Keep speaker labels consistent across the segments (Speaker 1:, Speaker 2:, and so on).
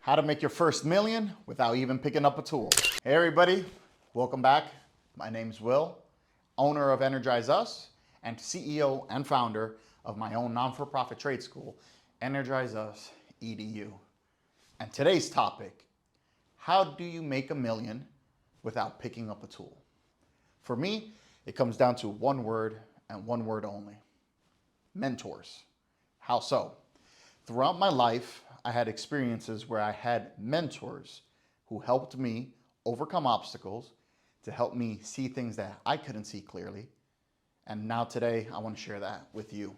Speaker 1: How to make your first million without even picking up a tool. Hey everybody, welcome back. My name's Will, owner of Energize Us and CEO and founder of my own non-for-profit trade school, Energize Us Edu. And today's topic, how do you make a million without picking up a tool? For me, it comes down to one word and one word only: mentors. How so? Throughout my life, I had experiences where I had mentors who helped me overcome obstacles, to help me see things that I couldn't see clearly. And now today, I want to share that with you.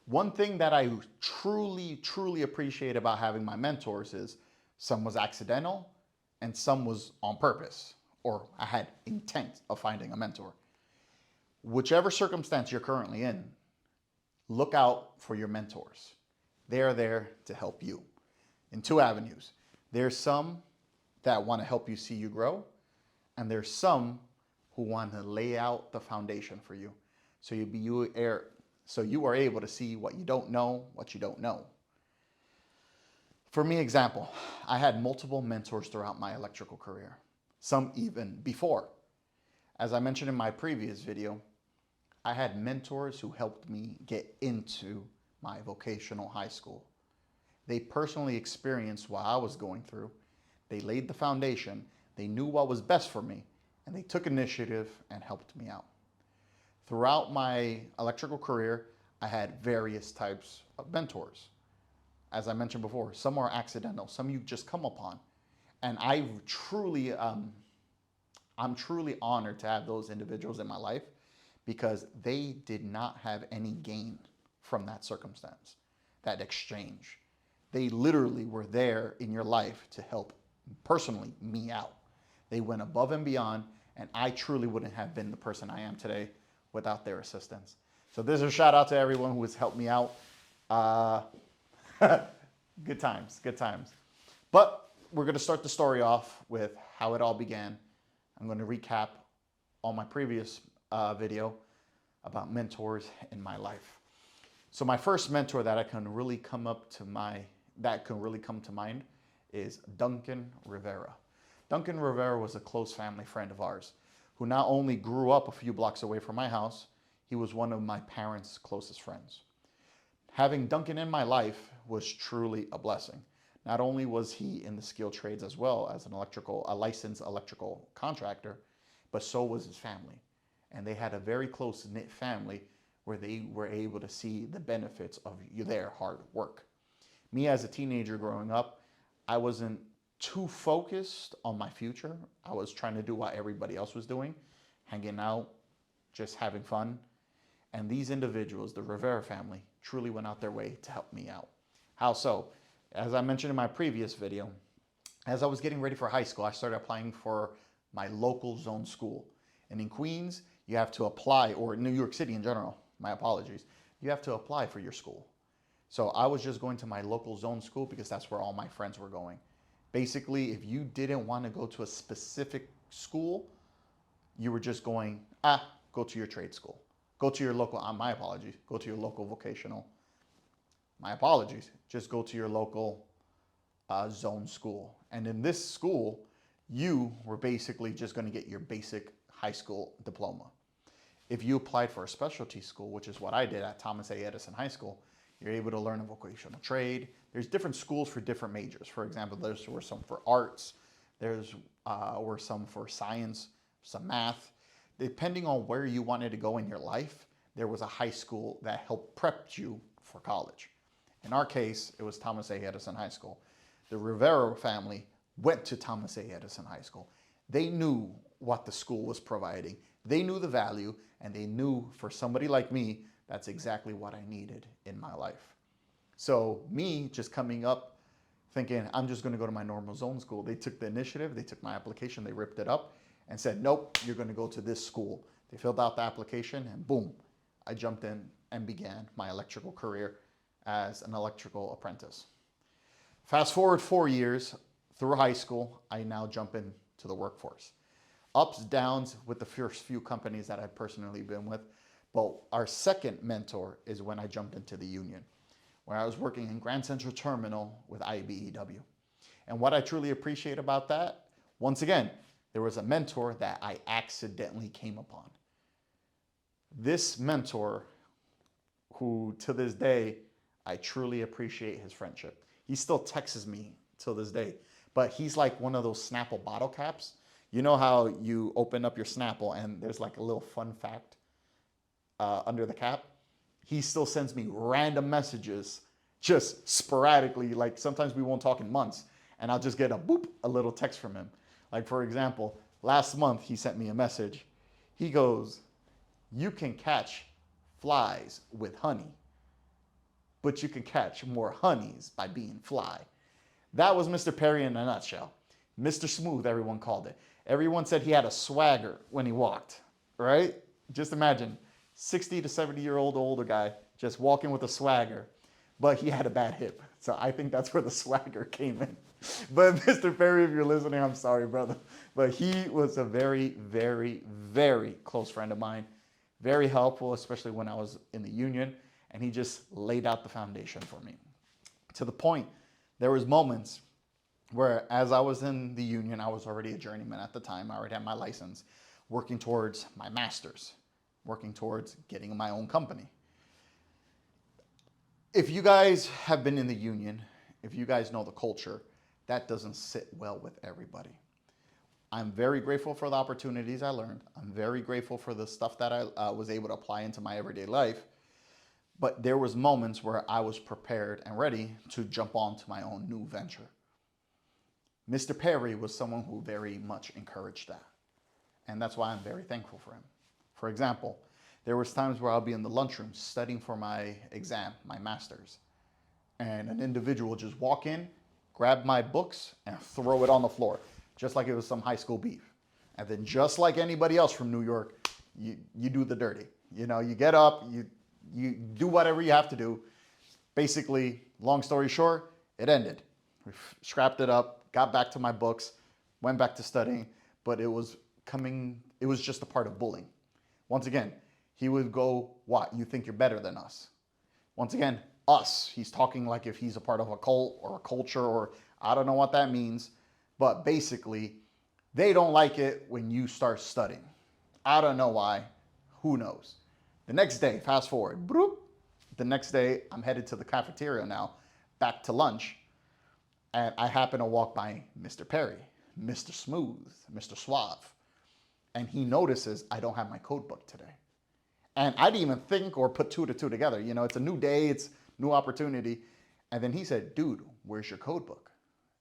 Speaker 1: One thing that I truly appreciate about having my mentors is some was accidental and some was on purpose, or I had intent of finding a mentor. Whichever circumstance you're currently in, look out for your mentors. They are there to help you in two avenues. There's some that want to help you see you grow, and there's some who want to lay out the foundation for you so you are able to see what you don't know. For me, example, I had multiple mentors throughout my electrical career, some even before. As I mentioned in my previous video, I had mentors who helped me get into my vocational high school. They personally experienced what I was going through. They laid the foundation. They knew what was best for me, and they took initiative and helped me out. Throughout my electrical career, I had various types of mentors. As I mentioned before, some are accidental, some you just come upon. And I'm truly honored to have those individuals in my life, because they did not have any gain from that circumstance, that exchange. They literally were there in your life to help personally me out. They went above and beyond, and I truly wouldn't have been the person I am today without their assistance. So this is a shout out to everyone who has helped me out. Good times. But we're gonna start the story off with how it all began. I'm gonna recap on my previous video about mentors in my life. So my first mentor that can really come to mind is Duncan Rivera. Duncan Rivera was a close family friend of ours who not only grew up a few blocks away from my house, he was one of my parents' closest friends. Having Duncan in my life was truly a blessing. Not only was he in the skilled trades as well as a licensed electrical contractor, but so was his family. And they had a very close-knit family where they were able to see the benefits of their hard work. Me as a teenager growing up, I wasn't too focused on my future. I was trying to do what everybody else was doing, hanging out, just having fun. And these individuals, the Rivera family, truly went out their way to help me out. How so? As I mentioned in my previous video, as I was getting ready for high school, I started applying for my local zone school. And in Queens, you have to apply, or in New York City in general, my apologies, you have to apply for your school. So I was just going to my local zone school because that's where all my friends were going. Basically, if you didn't want to go to a specific school, you were just going, go to your trade school. Go to your local, my apologies, go to your local vocational. My apologies, just go to your local zone school. And in this school, you were basically just going to get your basic high school diploma. If you applied for a specialty school, which is what I did at Thomas A. Edison High School, you're able to learn a vocational trade. There's different schools for different majors. For example, there were some for arts, were some for science, some math. Depending on where you wanted to go in your life, there was a high school that helped prep you for college. In our case, it was Thomas A. Edison High School. The Rivera family went to Thomas A. Edison High School. They knew what the school was providing. They knew the value, and they knew for somebody like me, that's exactly what I needed in my life. So me just coming up thinking, I'm just going to go to my normal zone school. They took the initiative, they took my application, they ripped it up and said, nope, you're going to go to this school. They filled out the application and boom, I jumped in and began my electrical career as an electrical apprentice. Fast forward 4 years through high school, I now jump into the workforce. Ups, downs with the first few companies that I've personally been with. But our second mentor is when I jumped into the union, where I was working in Grand Central Terminal with IBEW. And what I truly appreciate about that, once again, there was a mentor that I accidentally came upon. This mentor, who to this day, I truly appreciate his friendship. He still texts me till this day, but he's like one of those Snapple bottle caps. You know how you open up your Snapple and there's like a little fun fact under the cap? He still sends me random messages just sporadically. Like sometimes we won't talk in months and I'll just get a little text from him. Like for example, last month he sent me a message. He goes, "You can catch flies with honey, but you can catch more honeys by being fly." That was Mr. Perry in a nutshell. Mr. Smooth, everyone called it. Everyone said he had a swagger when he walked, right? Just imagine, 60 to 70-year-old older guy just walking with a swagger, but he had a bad hip. So I think that's where the swagger came in. But Mr. Perry, if you're listening, I'm sorry, brother. But he was a very, very, very close friend of mine. Very helpful, especially when I was in the union. And he just laid out the foundation for me. To the point, there was moments where as I was in the union, I was already a journeyman at the time. I already had my license, working towards my master's, working towards getting my own company. If you guys have been in the union, if you guys know the culture, that doesn't sit well with everybody. I'm very grateful for the opportunities I learned. I'm very grateful for the stuff that I was able to apply into my everyday life. But there was moments where I was prepared and ready to jump on to my own new venture. Mr. Perry was someone who very much encouraged that. And that's why I'm very thankful for him. For example, there was times where I'll be in the lunchroom studying for my exam, my master's. And an individual would just walk in, grab my books, and throw it on the floor, just like it was some high school beef. And then just like anybody else from New York, you do the dirty. You know, you get up, you do whatever you have to do. Basically, long story short, it ended. We scrapped it up, got back to my books, went back to studying, but it was just a part of bullying. Once again, he would go, "What, you think you're better than us?" Once again, us, he's talking like if he's a part of a cult or a culture, or I don't know what that means, but basically, they don't like it when you start studying. I don't know why, who knows? The next day, fast forward, the next day, I'm headed to the cafeteria now, back to lunch, and I happen to walk by Mr. Perry, Mr. Smooth, Mr. Suave, and he notices I don't have my code book today. And I didn't even think or put two to two together. You know, it's a new day, it's new opportunity. And then he said, "Dude, where's your code book?"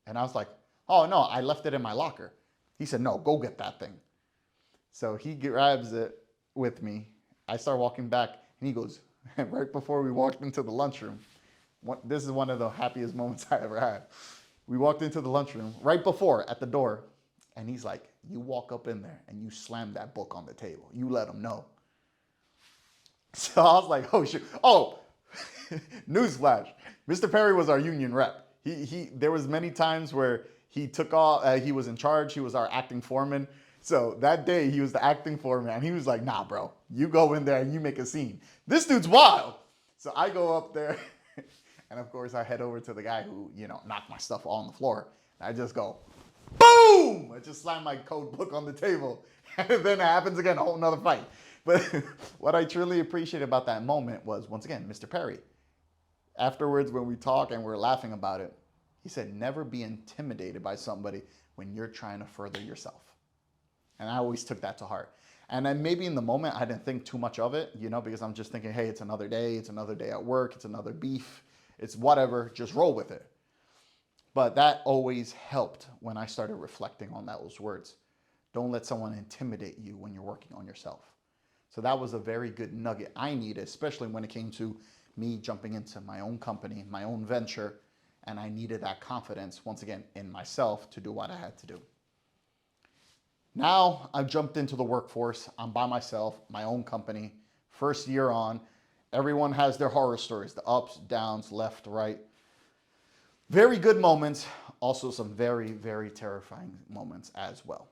Speaker 1: And I was like, "Oh no, I left it in my locker." He said, "No, go get that thing." So he grabs it with me. I start walking back and he goes, right before we walked into the lunchroom, this is one of the happiest moments I ever had. We walked into the lunchroom right before at the door, and he's like, "You walk up in there and you slam that book on the table. You let him know." So I was like, "Oh shoot. Oh, newsflash. Mr. Perry was our union rep. There was many times where he took off, he was in charge, he was our acting foreman. So that day he was the acting foreman and he was like, "Nah, bro, you go in there and you make a scene. This dude's wild." So I go up there and of course I head over to the guy who, knocked my stuff all on the floor. I just go, boom! I just slam my code book on the table. And then it happens again, a whole nother fight. But what I truly appreciate about that moment was, once again, Mr. Perry. Afterwards, when we talk and we're laughing about it, he said, "Never be intimidated by somebody when you're trying to further yourself." And I always took that to heart. And then maybe in the moment, I didn't think too much of it, because I'm just thinking, hey, it's another day at work, it's another beef, it's whatever, just roll with it. But that always helped when I started reflecting on those words. Don't let someone intimidate you when you're working on yourself. So that was a very good nugget I needed, especially when it came to me jumping into my own company, my own venture, and I needed that confidence, once again, in myself to do what I had to do. Now I've jumped into the workforce. I'm by myself, my own company, first year on. Everyone has their horror stories, the ups, downs, left, right. Very good moments, also some very, very terrifying moments as well.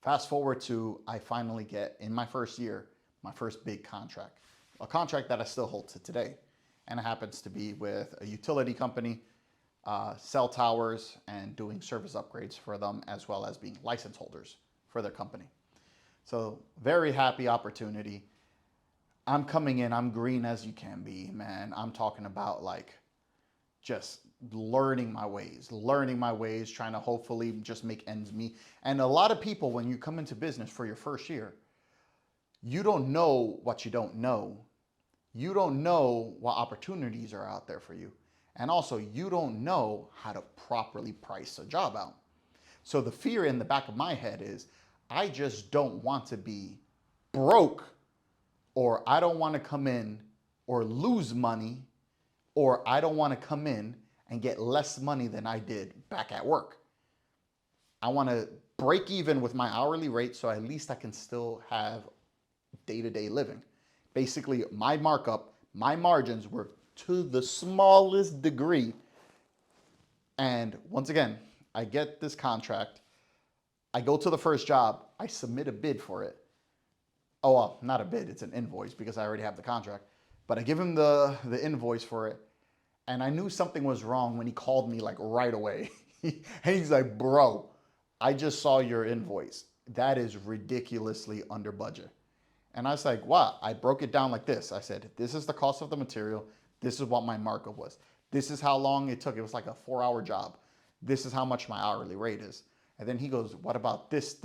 Speaker 1: Fast forward to I finally get, in my first year, my first big contract. A contract that I still hold to today. And it happens to be with a utility company. cell towers and doing service upgrades for them, as well as being license holders for their company. So very happy opportunity. I'm coming in, I'm green as you can be, man. I'm talking about like just learning my ways, trying to hopefully just make ends meet. And a lot of people, when you come into business for your first year, you don't know what you don't know. You don't know what opportunities are out there for you. And also, you don't know how to properly price a job out. So the fear in the back of my head is, I just don't want to be broke, or I don't want to come in or lose money, or I don't want to come in and get less money than I did back at work. I want to break even with my hourly rate so at least I can still have day-to-day living. Basically, my markup, my margins were to the smallest degree. And once again, I get this contract. I go to the first job. I submit a bid for it. Oh, well, not a bid. It's an invoice because I already have the contract. But I give him the invoice for it. And I knew something was wrong when he called me like right away. And he's like, bro, I just saw your invoice. That is ridiculously under budget. And I was like, what? I broke it down like this. I said, this is the cost of the material. This is what my markup was. This is how long it took. It was like a 4-hour job. This is how much my hourly rate is. And then he goes, what about this,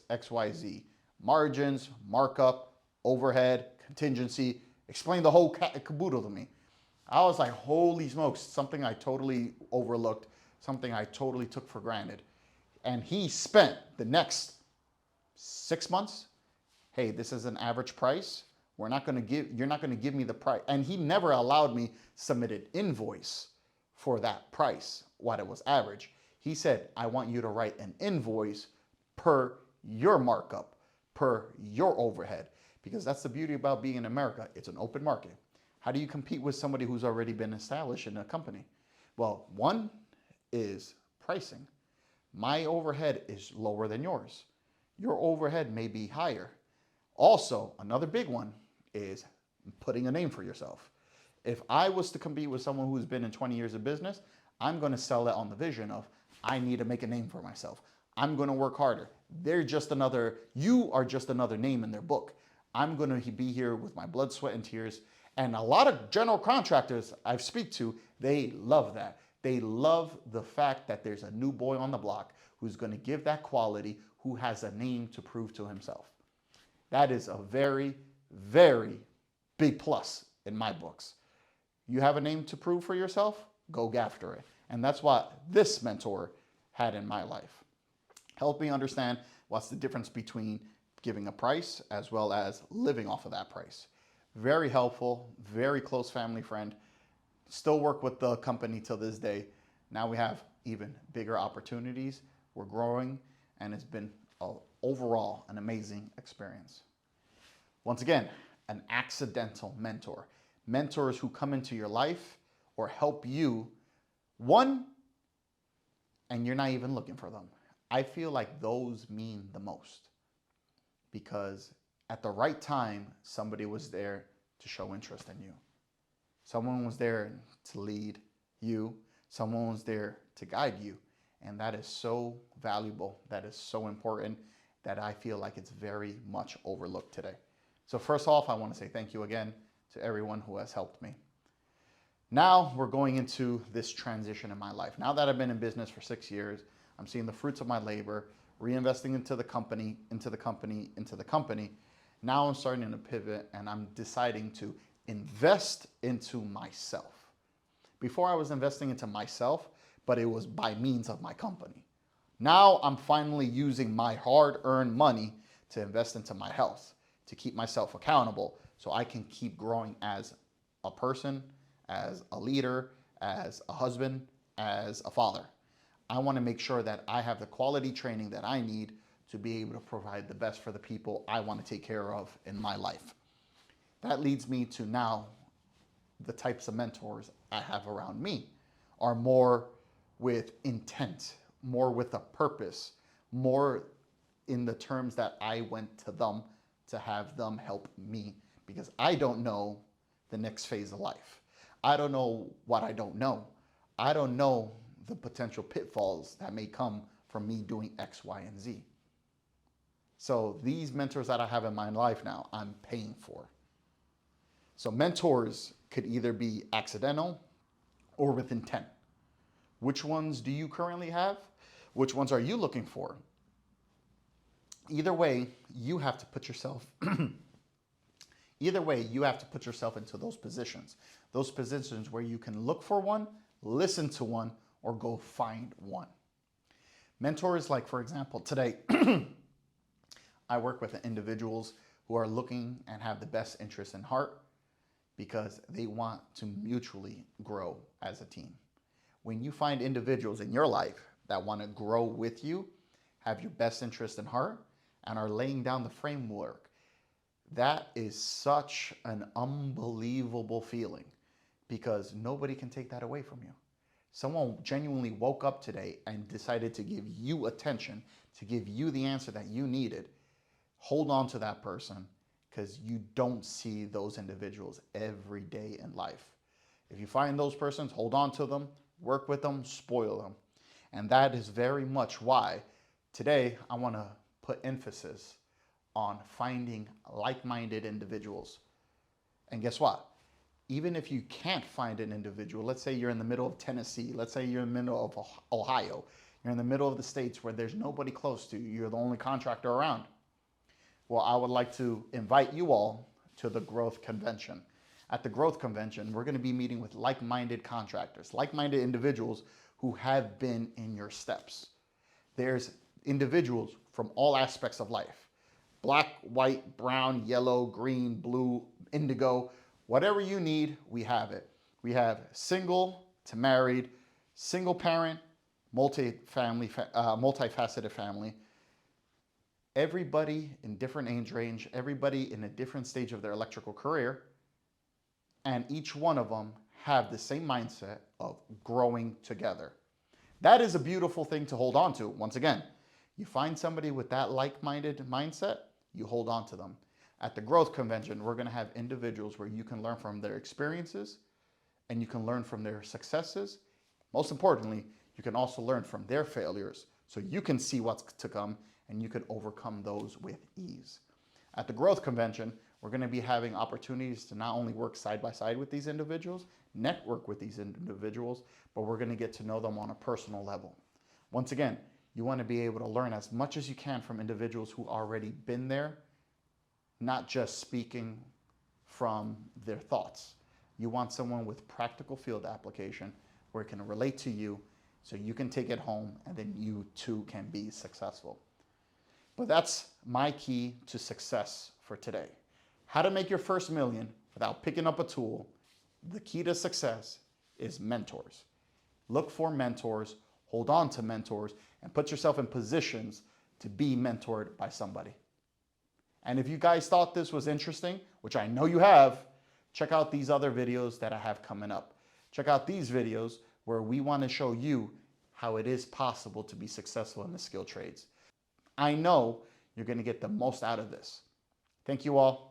Speaker 1: X, Y, Z? Margins, markup, overhead, contingency. Explain the whole caboodle to me. I was like, holy smokes, something I totally overlooked, something I totally took for granted. And he spent the next 6 months, hey, this is an average price. You're not going to give me the price. And he never allowed me submit an invoice for that price, what it was average. He said, I want you to write an invoice per your markup, per your overhead, because that's the beauty about being in America. It's an open market. How do you compete with somebody who's already been established in a company? Well, one is pricing. My overhead is lower than yours. Your overhead may be higher. Also, another big one is putting a name for yourself. If I was to compete with someone who's been in 20 years of business, I'm going to sell it on the vision of, I need to make a name for myself. I'm going to work harder. You are just another name in their book. I'm going to be here with my blood, sweat, and tears. And a lot of general contractors I speak to, they love that. They love the fact that there's a new boy on the block who's going to give that quality, who has a name to prove to himself. That is a very, very big plus in my books. You have a name to prove for yourself, go after it. And that's what this mentor had in my life. Helped me understand what's the difference between giving a price as well as living off of that price. Very helpful, very close family friend. Still work with the company till this day. Now we have even bigger opportunities. We're growing, and it's been overall an amazing experience. Once again, an accidental mentor. Mentors who come into your life or help you, one, and you're not even looking for them. I feel like those mean the most, because at the right time, somebody was there to show interest in you. Someone was there to lead you. Someone was there to guide you. And that is so valuable. That is so important that I feel like it's very much overlooked today. So first off, I want to say thank you again to everyone who has helped me. Now we're going into this transition in my life. Now that I've been in business for 6 years, I'm seeing the fruits of my labor, reinvesting into the company. Now I'm starting to pivot, and I'm deciding to invest into myself. Before, I was investing into myself, but it was by means of my company. Now I'm finally using my hard-earned money to invest into my health, to keep myself accountable so I can keep growing as a person, as a leader, as a husband, as a father. I want to make sure that I have the quality training that I need to be able to provide the best for the people I want to take care of in my life. That leads me to now the types of mentors I have around me are more with intent, more with a purpose, more in the terms that I went to them to have them help me, because I don't know the next phase of life. I don't know what I don't know. I don't know the potential pitfalls that may come from me doing X, Y, and Z. So these mentors that I have in my life now, I'm paying for. So mentors could either be accidental or with intent. Which ones do you currently have? Which ones are you looking for? Either way, you have to put yourself into those positions where you can look for one, listen to one, or go find one. Mentors, like for example, today, I work with individuals who are looking and have the best interest in heart because they want to mutually grow as a team. When you find individuals in your life that want to grow with you, have your best interest in heart, and are laying down the framework, that is such an unbelievable feeling because nobody can take that away from you. Someone genuinely woke up today and decided to give you attention, to give you the answer that you needed. Hold on to that person because you don't see those individuals every day in life. If you find those persons, hold on to them, work with them, spoil them. And that is very much why today I want to put emphasis on finding like-minded individuals. And guess what? Even if you can't find an individual, let's say you're in the middle of Tennessee, let's say you're in the middle of Ohio, you're in the middle of the states where there's nobody close to you, you're the only contractor around. Well, I would like to invite you all to the Growth Convention. At the Growth Convention, we're going to be meeting with like-minded contractors, like-minded individuals who have been in your steps. There's individuals from all aspects of life. Black, white, brown, yellow, green, blue, indigo, whatever you need, we have it. We have single to married, single parent, multifaceted family. Everybody in different age range, everybody in a different stage of their electrical career, and each one of them have the same mindset of growing together. That is a beautiful thing to hold on to. Once again, you find somebody with that like-minded mindset, you hold on to them. At the Growth Convention, we're going to have individuals where you can learn from their experiences and you can learn from their successes. Most importantly, you can also learn from their failures so you can see what's to come and you can overcome those with ease. At the Growth Convention, we're going to be having opportunities to not only work side by side with these individuals, network with these individuals, but we're going to get to know them on a personal level. Once again, you want to be able to learn as much as you can from individuals who already been there, not just speaking from their thoughts. You want someone with practical field application where it can relate to you so you can take it home and then you too can be successful. But that's my key to success for today. How to make your first million without picking up a tool. The key to success is mentors. Look for mentors, hold on to mentors, and put yourself in positions to be mentored by somebody. And if you guys thought this was interesting, which I know you have, check out these other videos that I have coming up. Check out these videos where we want to show you how it is possible to be successful in the skilled trades. I know you're going to get the most out of this. Thank you all.